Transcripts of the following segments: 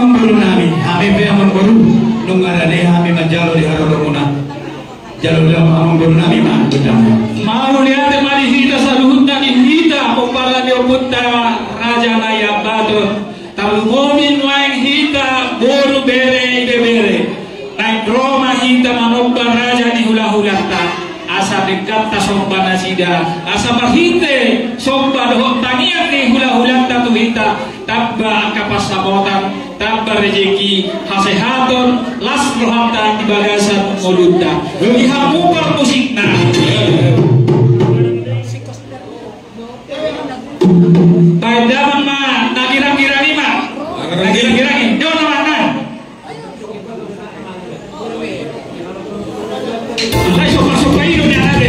memburu nami, kami be memburu, nungara deh kami menjalo di haroromuna, jalur dalam memburu nami mah benar. Mau lihat mari hita saluhutna di hita kumpala dioputta raja naya batu talu momin waeng hita boru bere bere naik Roma hita manobba raja di hula-hulata asa dekat ta somba nasida asa bahinte somba dohok tanian di hula-hulata tu hita tabba kapas sabotan tabba rejeki hasehaton las rohata di bagasan modutta dihamupar musikna. Baik zaman mah, nak kira-kira ni mah, nak kira-kira ni, dia mana? Saya sok ini ni ada,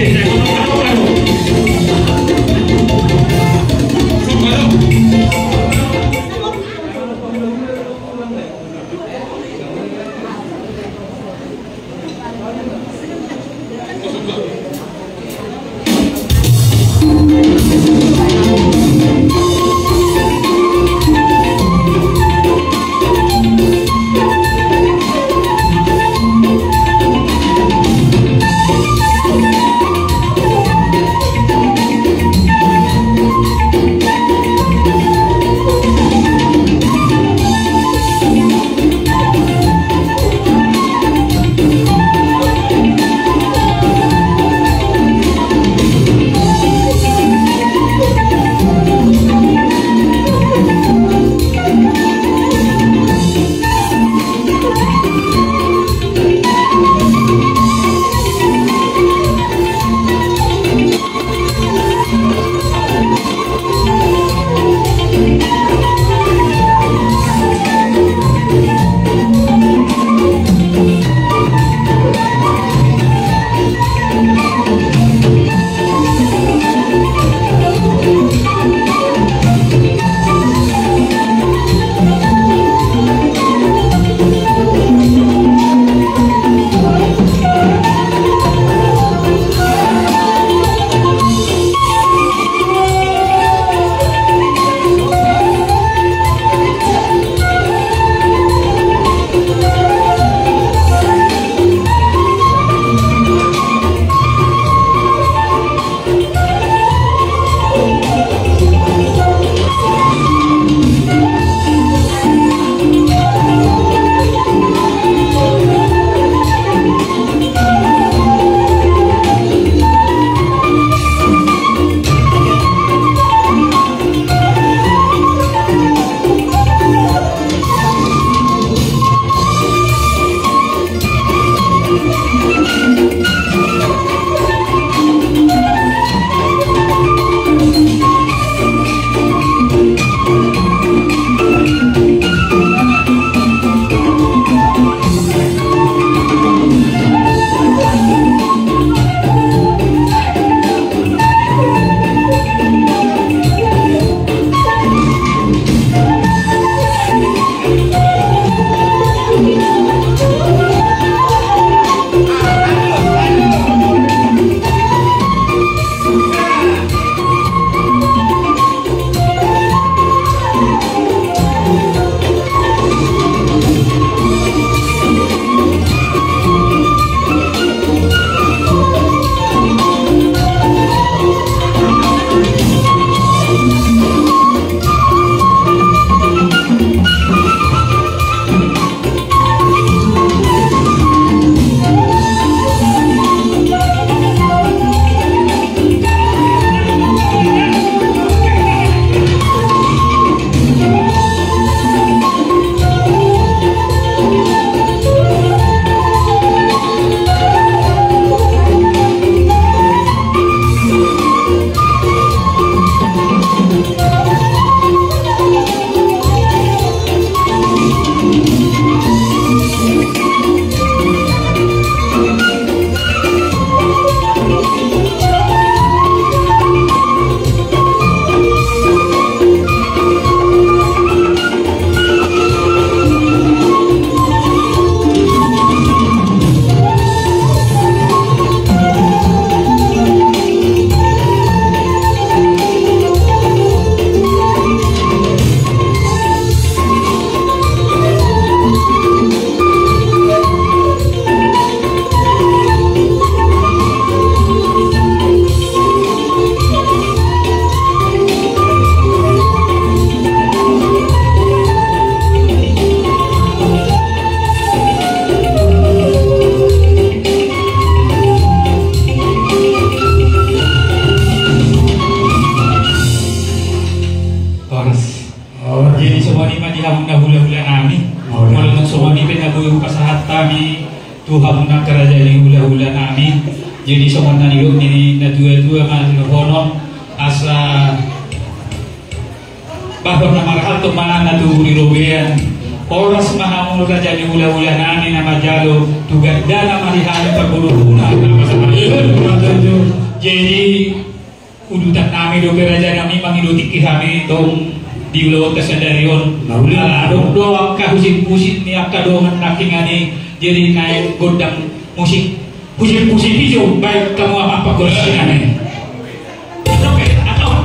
Jadi semua ni madihamun na hula-hula nami. Walau semua ni penabuh pasahat kami Tuhan na kerajaan yang hula-hula nami. Jadi semua na niluk ni na dua-dua masih honon asa bahwa nama rahat tu mana na tu dirobean. Oras mahamul kerajaan yang hula-hula nami nama jalo tugas dana madihamun perburuhuna. Jadi udutan kami do kerajaan kami mangiduti kami dong di ulawat kesadarion adong doang kahusin-husin ni akadongan nakingani jadi naik godang musik pusin-pusin hijau baik kamu apa kursiannya oke atau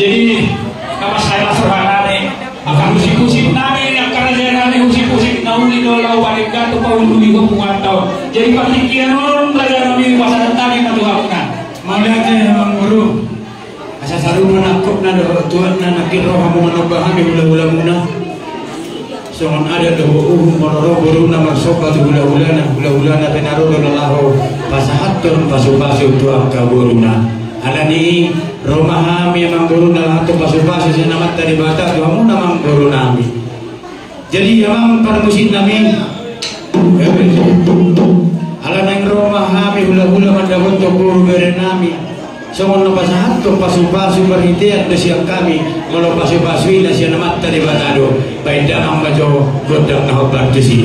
jadi nama saya serhanane akan musik-musik nami yang kerajaan nami musik-musik nauni dolau balik gatu paulu di hubungan tahun jadi patikian orang kerajaan nami pasaran tani matuhapna malihatnya memang guru asa saru menakut na tuan na nakiro kamu menobahan di hula-hula muna songon ada doa mororo guru na marsoka di hula-hula na penaro dolallahu pasahatun pasu-pasu tuang kaburuna alani rumah kami memang guru dalam satu pasu-pasu saya namat dari bata kamu memang guru nami jadi memang para musik nami alani rumah kami hula-hula mandabot to guru bere nami songon na pasahatun pasu-pasu berhitian do siang kami molo pasu-pasu ina siya namat dari bata do baida ang bajo godang na hobar to si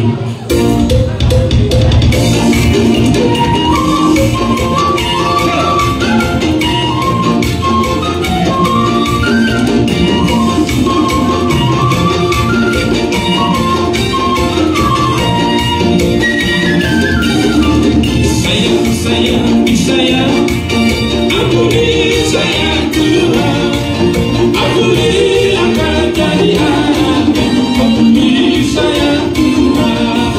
Aku bilang kan jadi anak, aku bilang sayang Tuhan.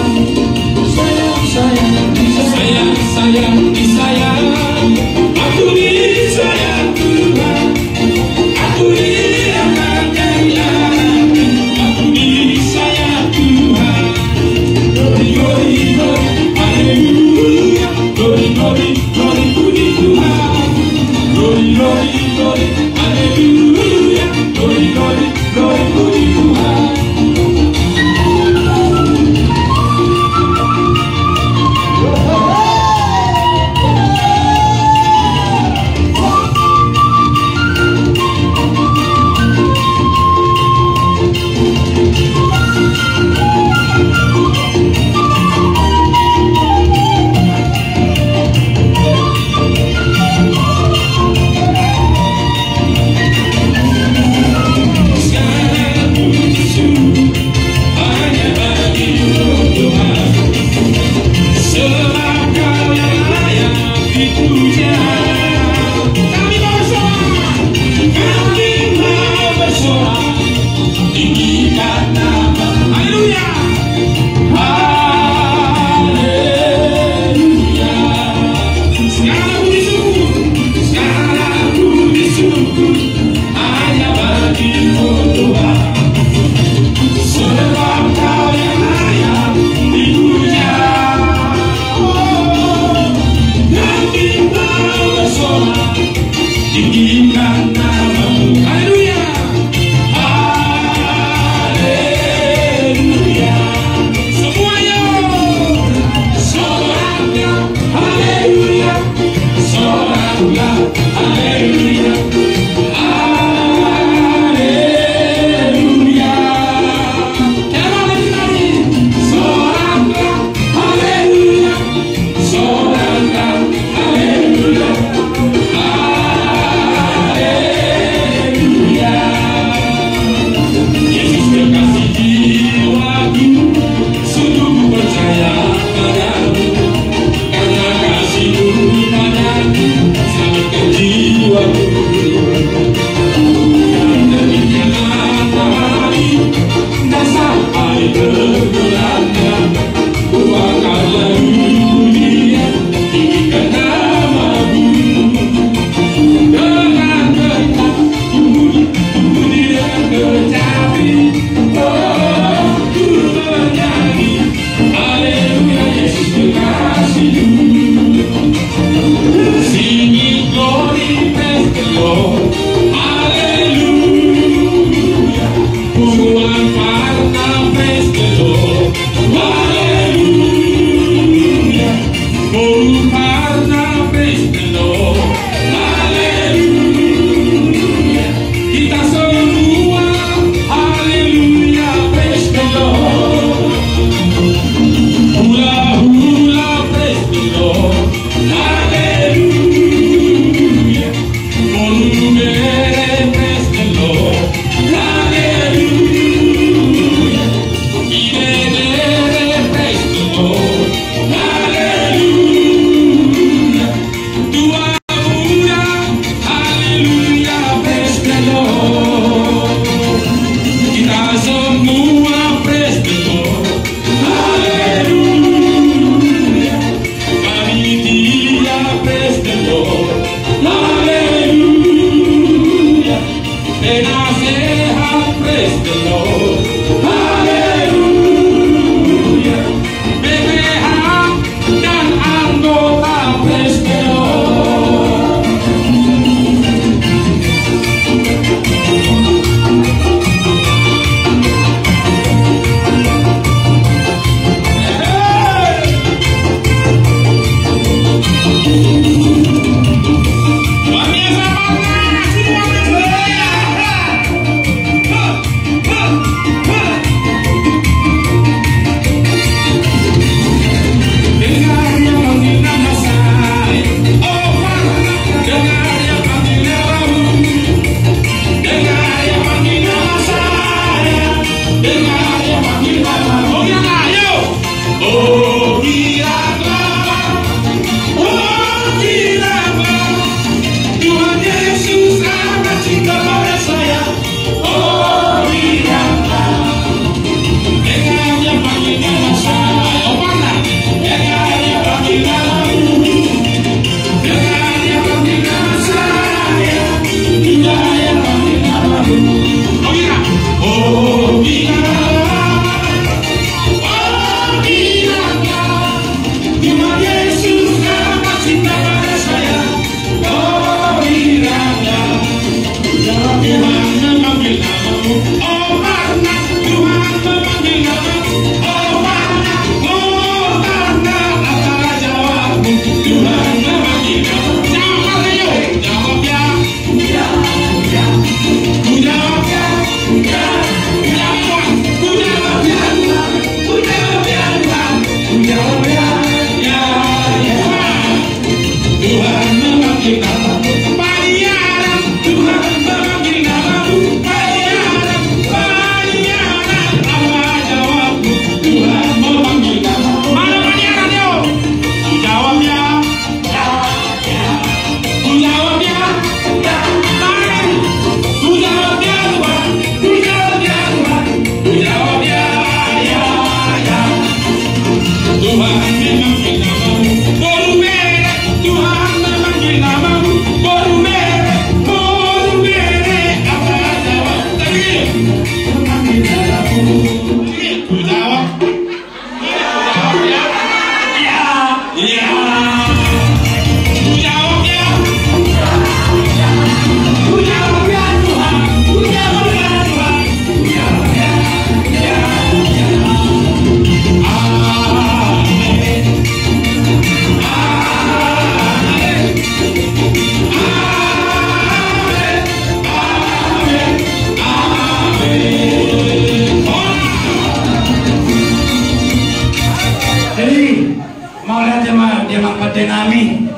mau lihat dia mangpaten nami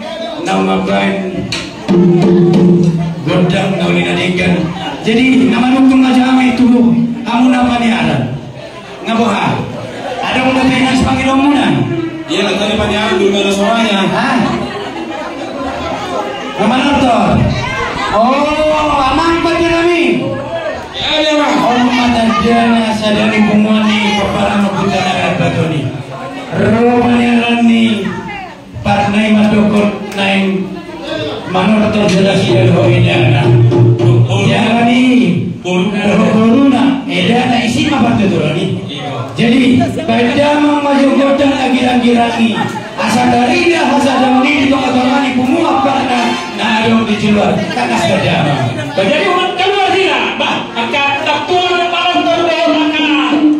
nau ngapain godang nau linadikan. Jadi nama dukung aja kami itu kamu napa nih ada ngaboha ada udah pengen sepanggil omunan. Iya lah tadi panjang dulu ada suaranya. Hah? Kemana tuh? Oh, amang paten nami. Ya Pak. Oh, mata jana sadari bungwani paparan putana batoni. Romanirani parnai matokot naing manor jelas dan hoinana. Jarani corona edana isi apa tuh ni? Jadi pada maju godang lagi asa dari dah asa dari itu agama ni pemua parna na dong dijual kakas kerja. Jadi umat keluar tidak, bah, akan takut malam terbawa makan.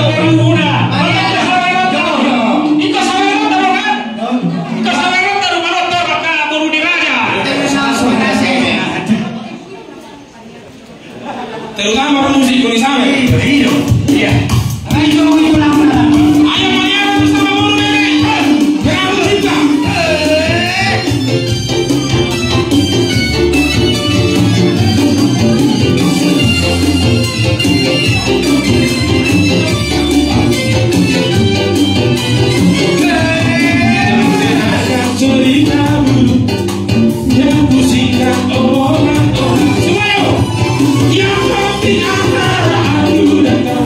Berguna. Ika saweran tahu kan? Ika saweran tahu malam terbawa baru diraja. Terutama musik kau ni sama. Iya. Ayo pulang. Ayo Maria bersama Baru Bere. Jangan bercinta. Cerita dulu dan pusikan orang-orang semuanya yang pasti antara aku dan kau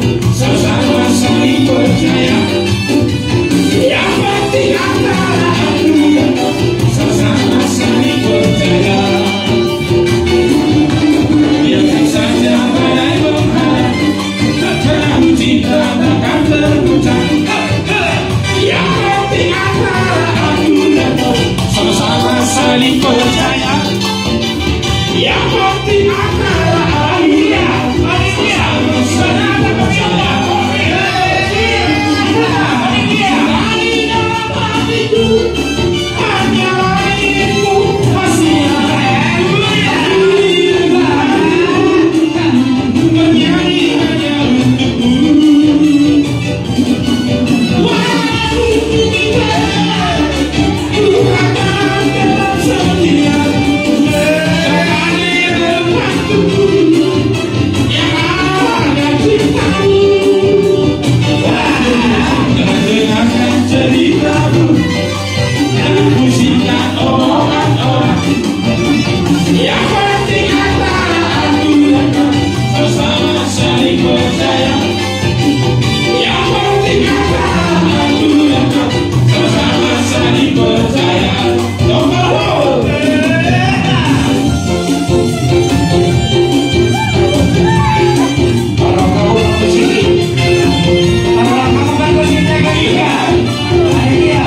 sama saling percaya. Yang pasti antara aku dan kau sama saling percaya. Biarkan saja badai menghadap, tak terlalu cinta takkan terputar. Yang pasti antara aku dan kau sama-sama saling percaya. Yang pasti antara aku dan kau sama-sama percaya. Iya.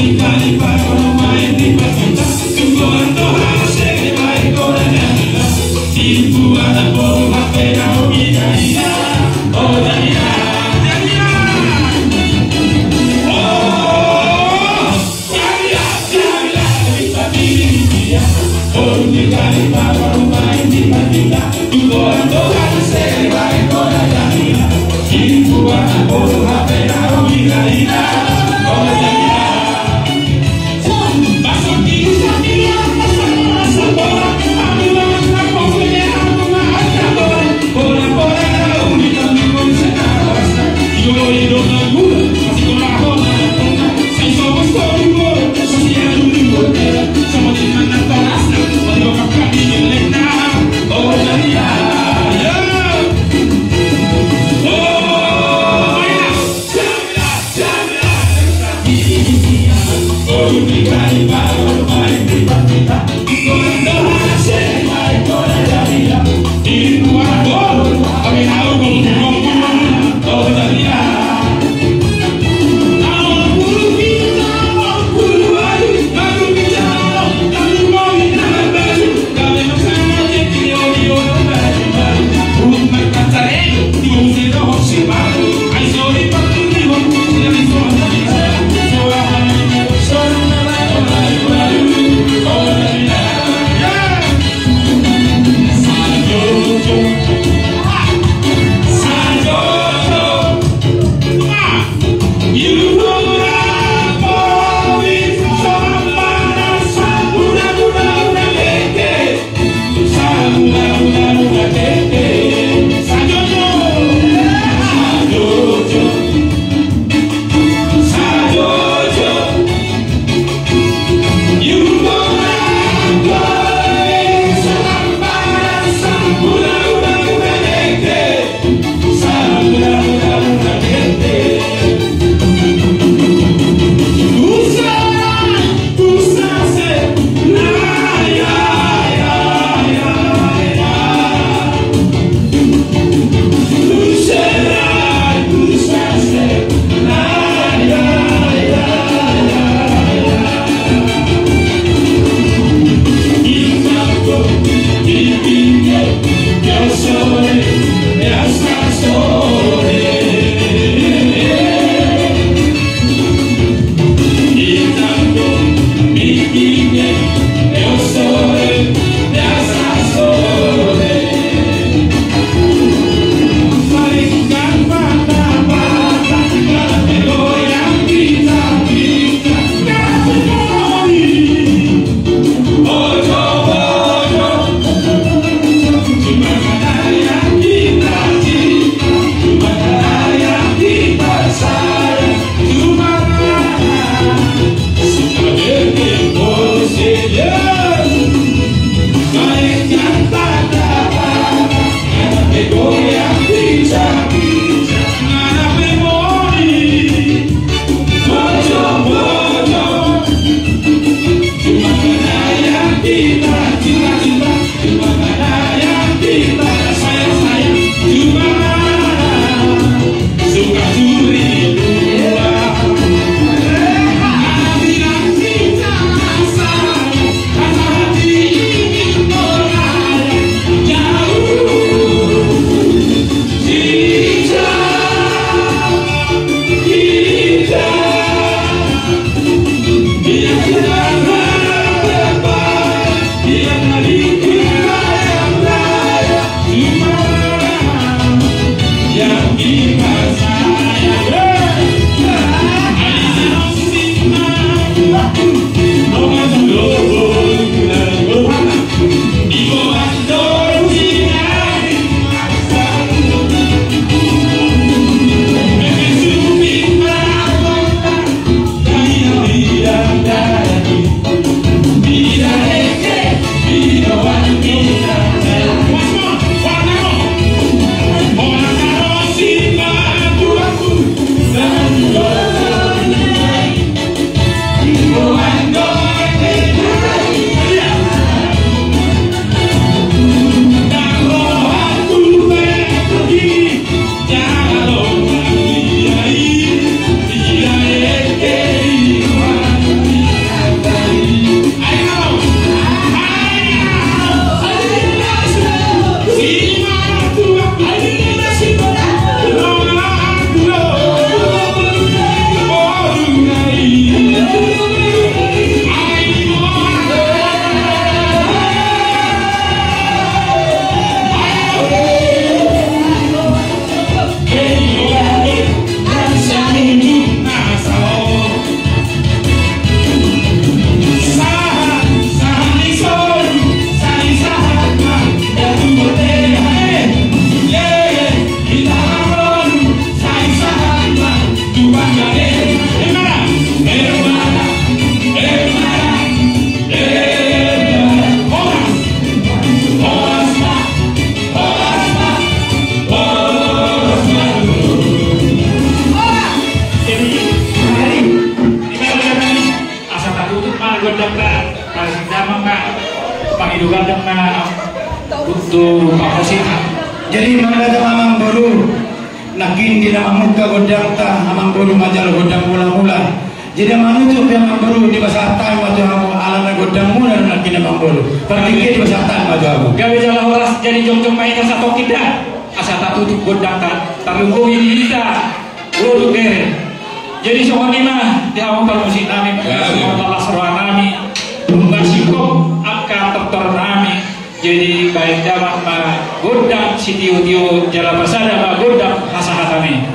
Oh, juga dengan untuk Pak Posita. Jadi mana mamang baru nakin di nama muka godang ta amang baru majal godang mula-mula. Jadi manujuk yang baru di basatan maju kamu alana godang mula nakin amang baru. Pergi di basatan maju kamu. Gawe jalan horas jadi jom-jom main satu kita. Asa tak tutup godang ta tarunggowi kita baru bere. Jadi soal lima di awal permusim kami semua Allah seruan kami membasikop akan tertor kami. Jadi baik dapat godang sitio-tio jalan bersada godang hasanah kami.